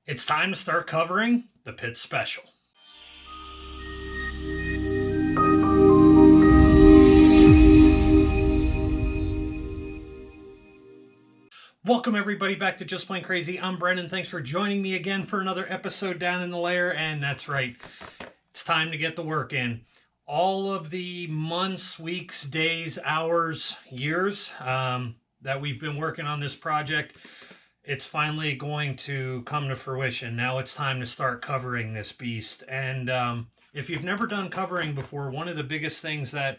It's time to start covering the Pit Special. Welcome everybody back to Just Plain Crazy. I'm Brennan. Thanks for joining me again for another episode down in the lair. And that's right, it's time to get the work in. All of the months, weeks, days, hours, years that we've been working on this project, it's finally going to come to fruition. Now it's time to start covering this beast. And if you've never done covering before, one of the biggest things that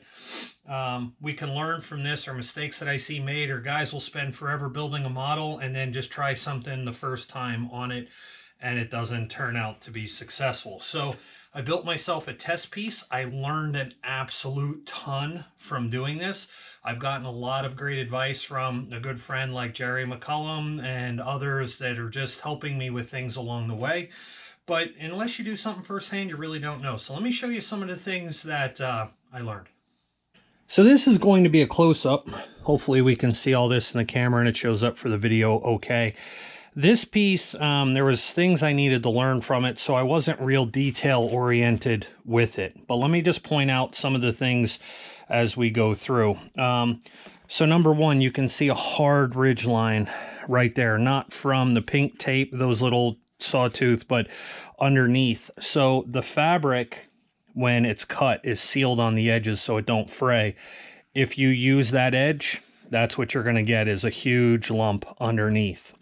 we can learn from this, or mistakes that I see made, or guys will spend forever building a model and then just try something the first time on it and it doesn't turn out to be successful. So I built myself a test piece. I learned an absolute ton from doing this. I've gotten a lot of great advice from a good friend like Jerry McCullum and others that are just helping me with things along the way. But unless you do something firsthand, you really don't know. So let me show you some of the things that I learned. So this is going to be a close-up. Hopefully we can see all this in the camera and it shows up for the video okay. This piece, there was things I needed to learn from it, so I wasn't real detail-oriented with it. But let me just point out some of the things as we go through. So number one, you can see a hard ridge line right there, not from the pink tape, those little sawtooth, but underneath. So the fabric, when it's cut, is sealed on the edges so it don't fray. If you use that edge, that's what you're going to get, is a huge lump underneath.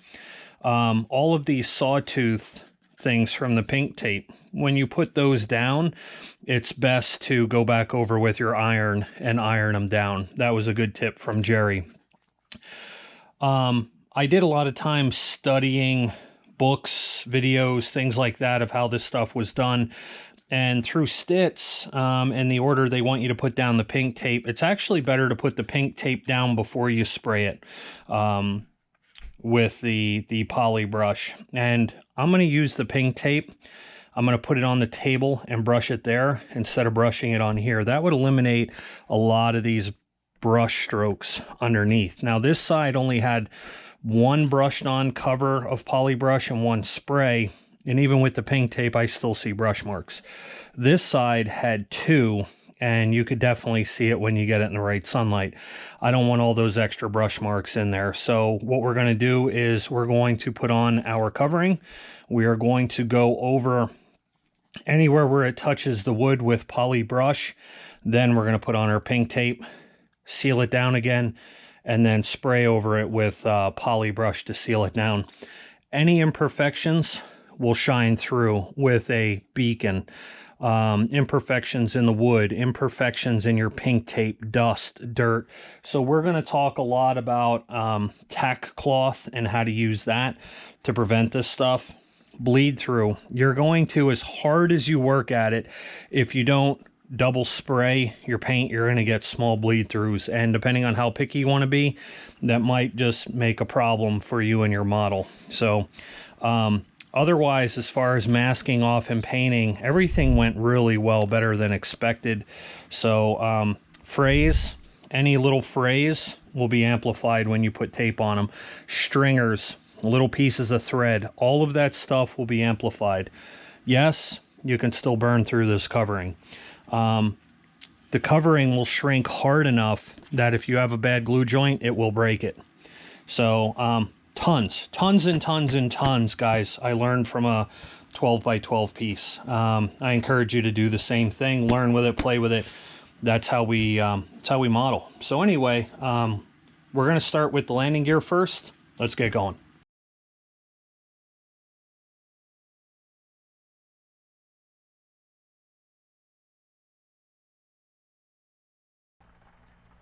All of these sawtooth things from the pink tape, when you put those down, it's best to go back over with your iron and iron them down. That was a good tip from Jerry. I did a lot of time studying books, videos, things like that of how this stuff was done. And through Stits, and the order they want you to put down the pink tape, it's actually better to put the pink tape down before you spray it with the poly brush. And I'm going to use the pink tape. I'm going to put it on the table and brush it there instead of brushing it on here. That would eliminate a lot of these brush strokes underneath. Now this side only had one brushed on cover of poly brush and one spray. And even with the pink tape, I still see brush marks. This side had two, and you could definitely see it when you get it in the right sunlight. I don't want all those extra brush marks in there. So what we're going to do is we're going to put on our covering. We are going to go over anywhere where it touches the wood with poly brush. Then we're going to put on our pink tape, seal it down again, and then spray over it with poly brush to seal it down. Any imperfections will shine through with a beacon. Imperfections in the wood, imperfections in your pink tape, dust, dirt. So we're going to talk a lot about tack cloth and how to use that to prevent this stuff. Bleed through. You're going to, as hard as you work at it, if you don't double spray your paint, you're going to get small bleed throughs. And depending on how picky you want to be, that might just make a problem for you and your model. So otherwise, as far as masking off and painting, everything went really well, better than expected. So frays, any little frays will be amplified when you put tape on them. Stringers, little pieces of thread, all of that stuff will be amplified. Yes, you can still burn through this covering. The covering will shrink hard enough that if you have a bad glue joint, it will break it. So tons and tons, guys. I learned from a 12 by 12 piece. I encourage you to do the same thing. Learn with it, play with it. That's how we model. So anyway, we're going to start with the landing gear first. Let's get going.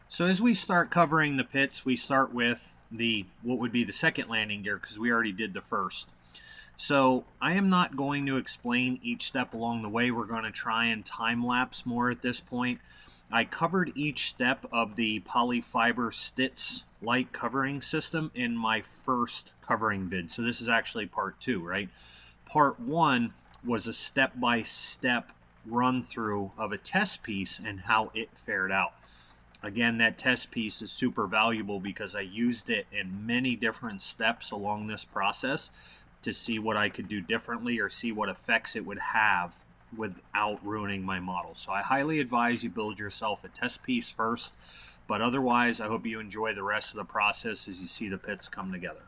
So as we start covering the pits, we start with what would be the second landing gear, because we already did the first. So I am not going to explain each step along the way. We're going to try and time lapse more at this point. I covered each step of the polyfiber Stits Lite covering system in my first covering vid. So this is actually part 2, right? Part 1 was a step-by-step run through of a test piece and how it fared out. Again, that test piece is super valuable because I used it in many different steps along this process to see what I could do differently or see what effects it would have without ruining my model. So I highly advise you build yourself a test piece first, but otherwise I hope you enjoy the rest of the process as you see the pits come together.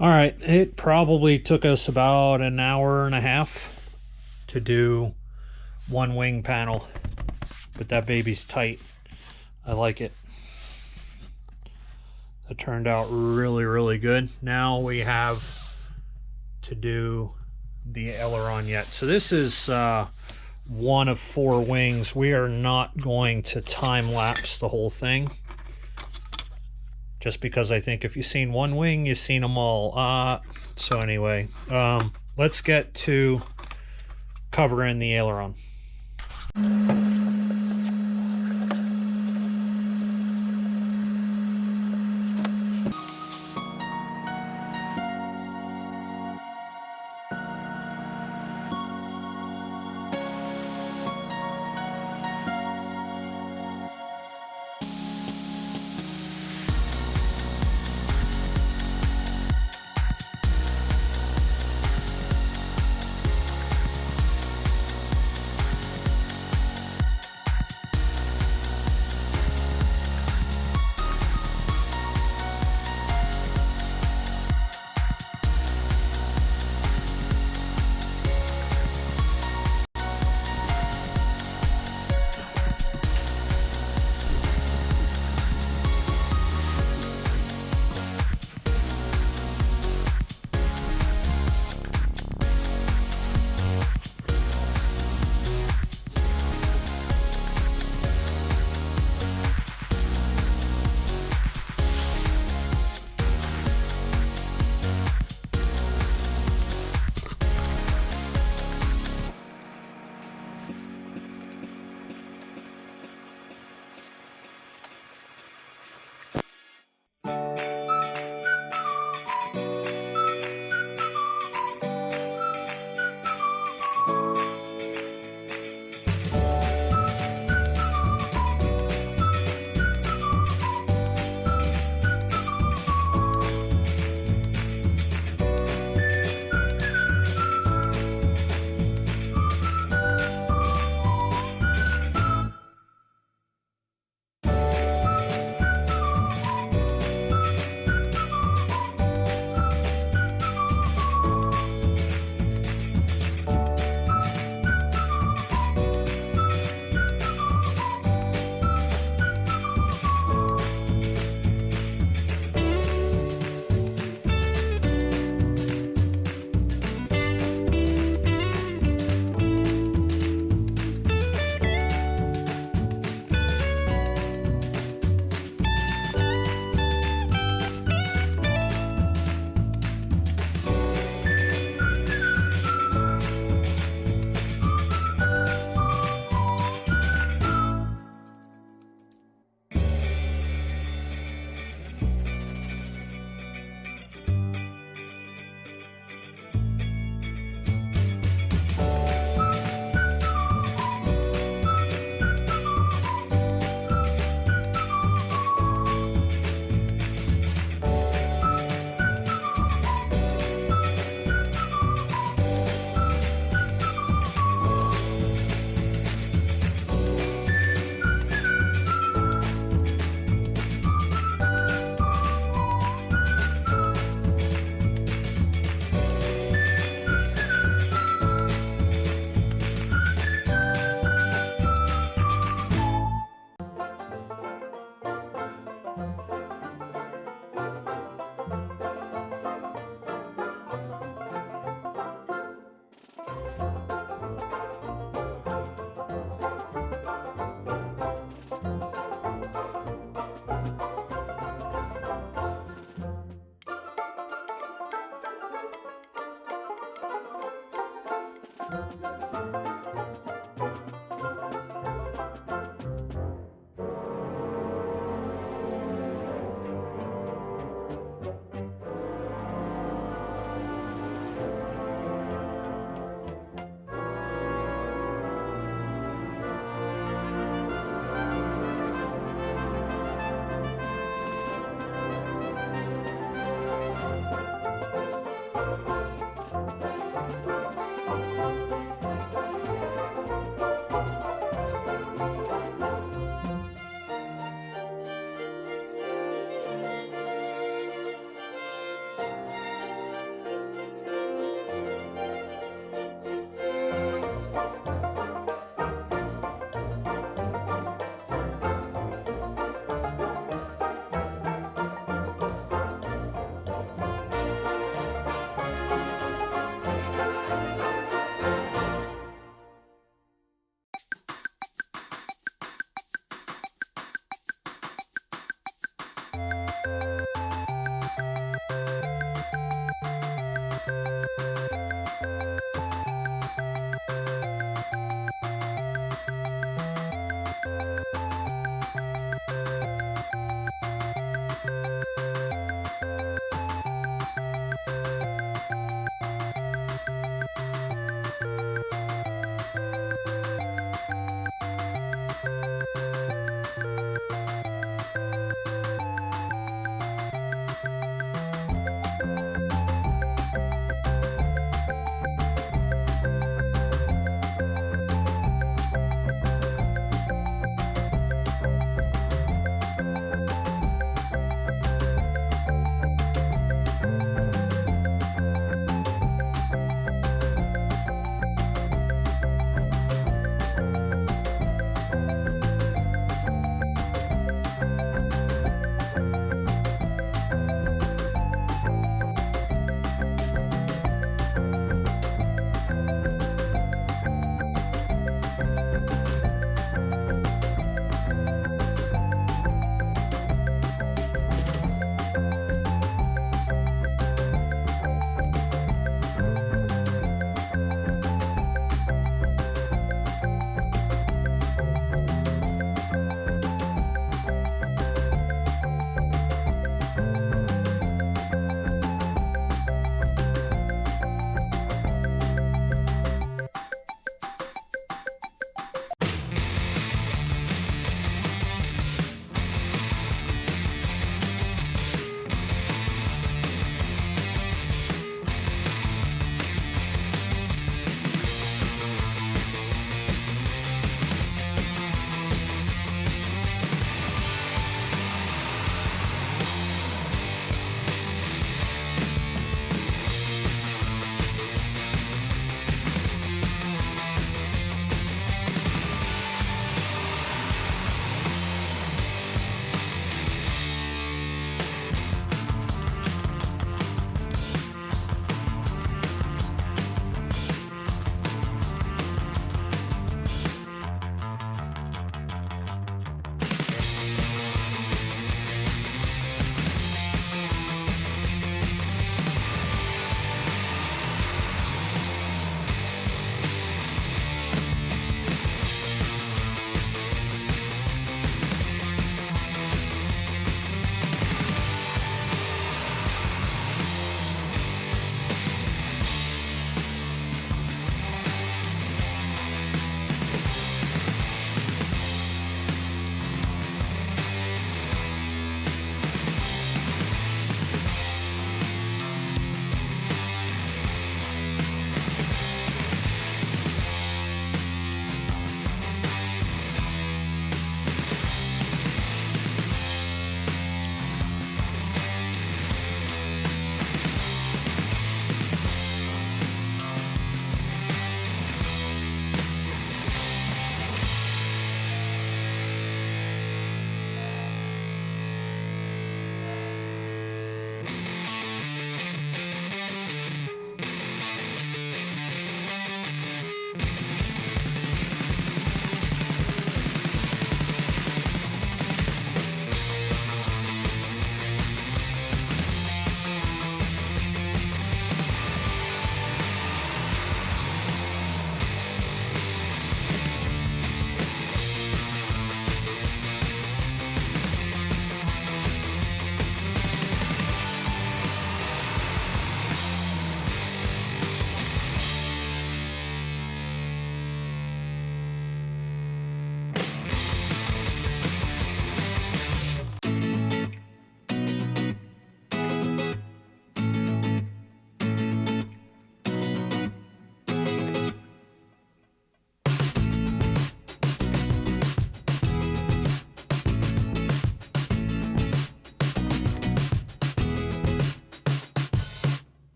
All right, it probably took us about an hour and a half to do one wing panel, but that baby's tight. I like it. That turned out really, really good. Now we have to do the aileron yet. So this is one of 4 wings. We are not going to time lapse the whole thing, just because I think if you've seen one wing, you've seen them all. So anyway, let's get to covering the aileron.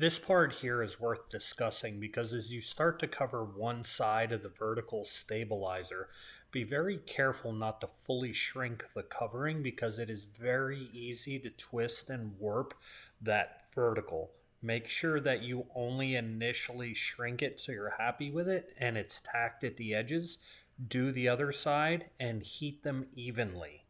This part here is worth discussing because as you start to cover one side of the vertical stabilizer, be very careful not to fully shrink the covering because it is very easy to twist and warp that vertical. Make sure that you only initially shrink it so you're happy with it and it's tacked at the edges. Do the other side and heat them evenly.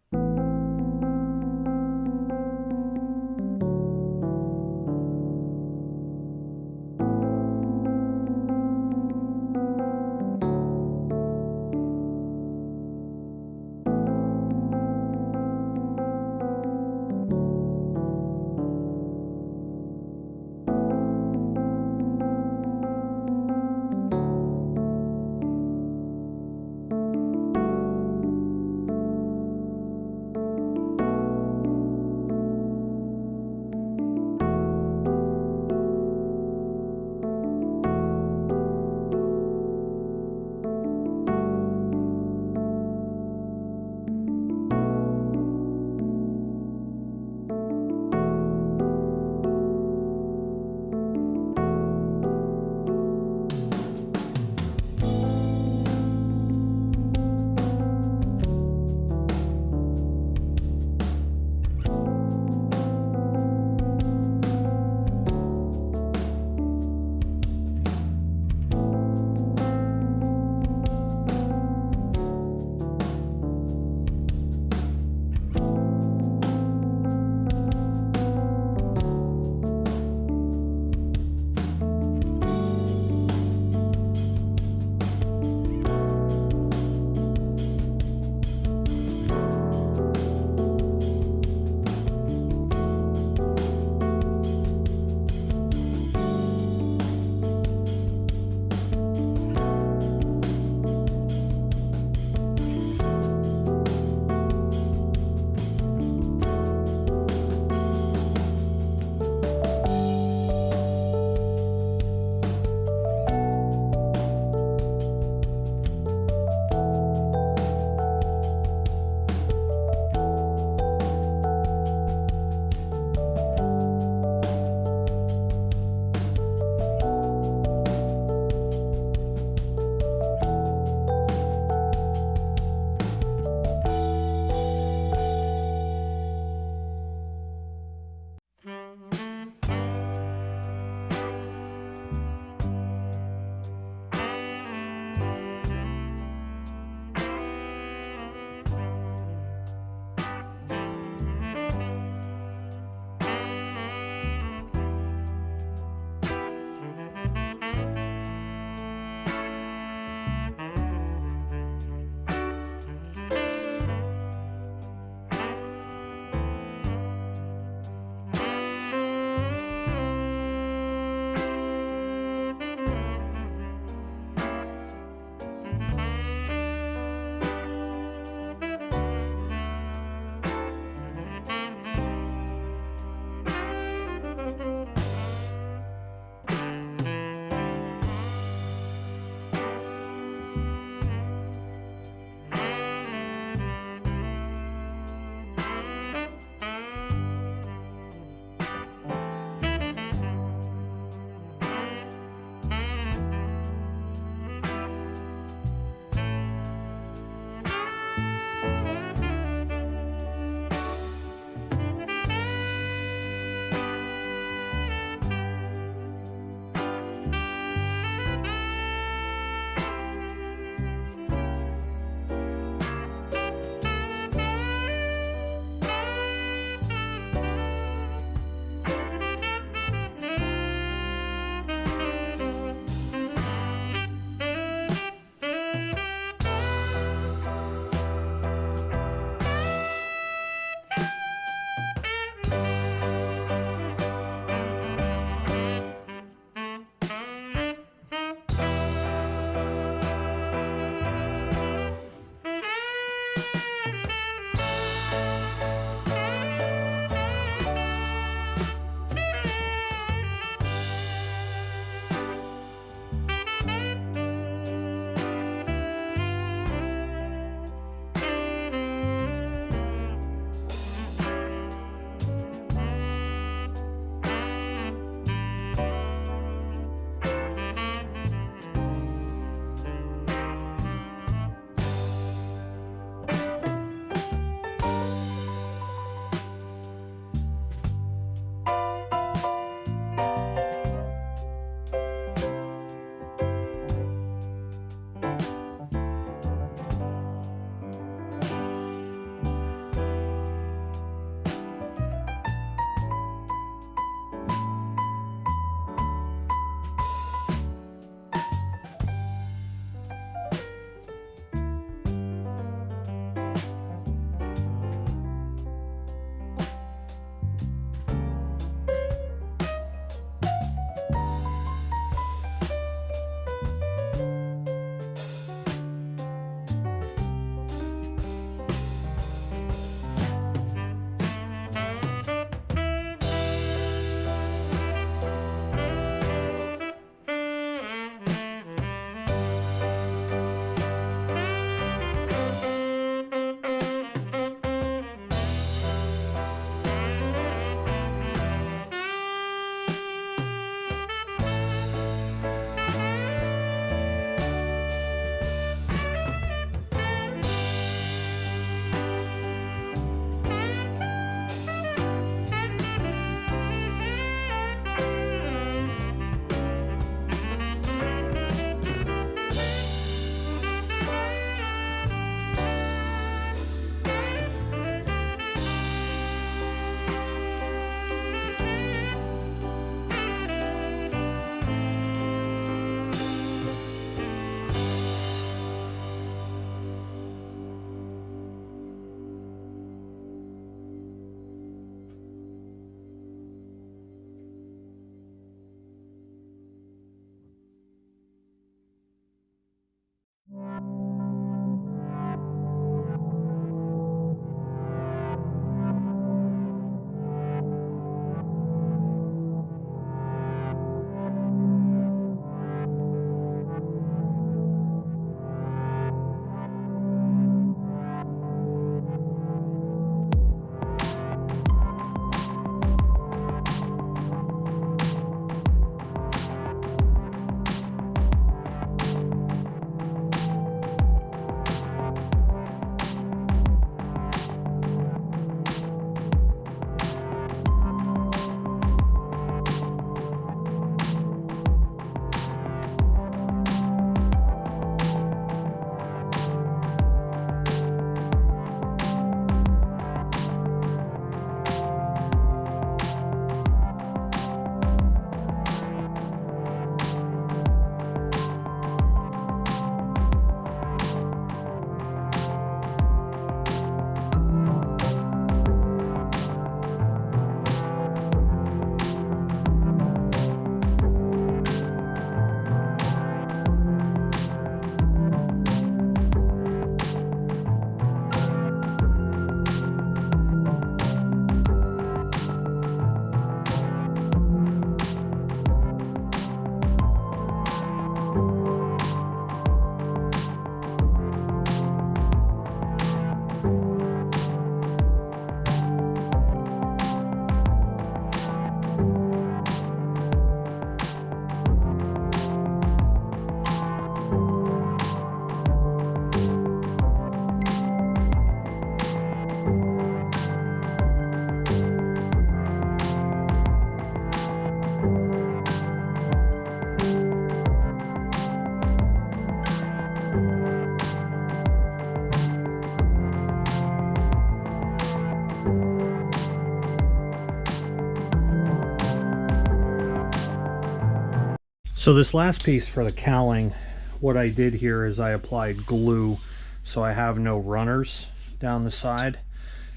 So this last piece for the cowling, what I did here is I applied glue so I have no runners down the side,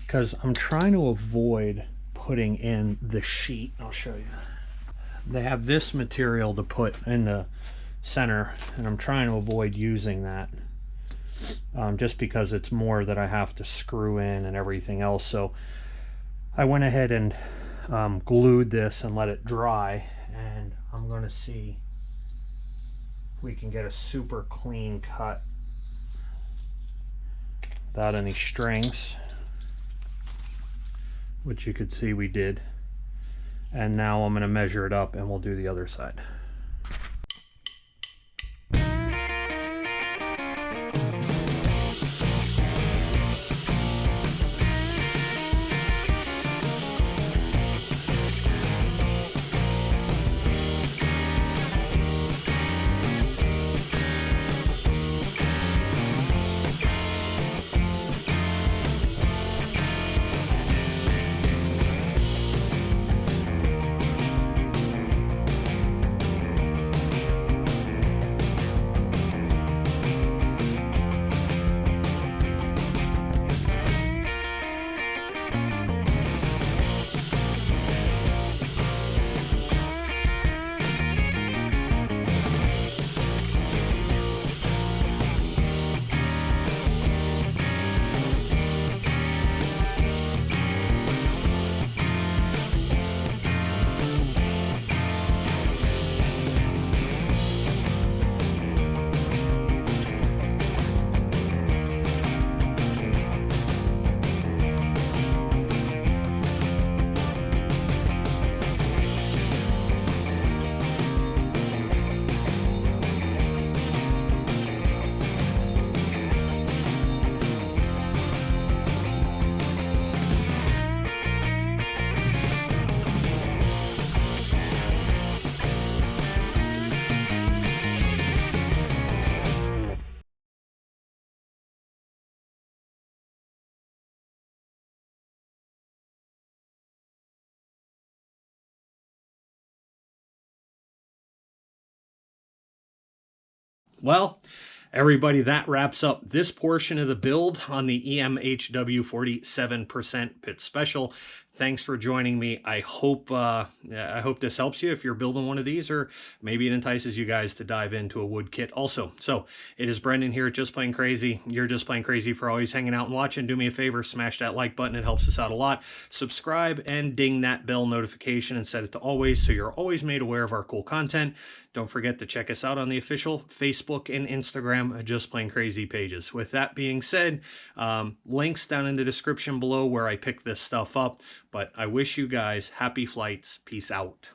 because I'm trying to avoid putting in the sheet. I'll show you. They have this material to put in the center, and I'm trying to avoid using that just because it's more that I have to screw in and everything else. So I went ahead and glued this and let it dry, and I'm going to see if we can get a super clean cut without any strings, which you could see we did. And now I'm going to measure it up and we'll do the other side. Well, everybody, that wraps up this portion of the build on the EMHW 47% Pit Special. Thanks for joining me. I hope this helps you if you're building one of these, or maybe it entices you guys to dive into a wood kit also. So it is Brendan here at Just Plain Crazy. You're Just Plain Crazy for always hanging out and watching. Do me a favor, smash that like button. It helps us out a lot. Subscribe and ding that bell notification and set it to always so you're always made aware of our cool content. Don't forget to check us out on the official Facebook and Instagram Just Plain Crazy pages. With that being said, links down in the description below where I pick this stuff up. But I wish you guys happy flights. Peace out.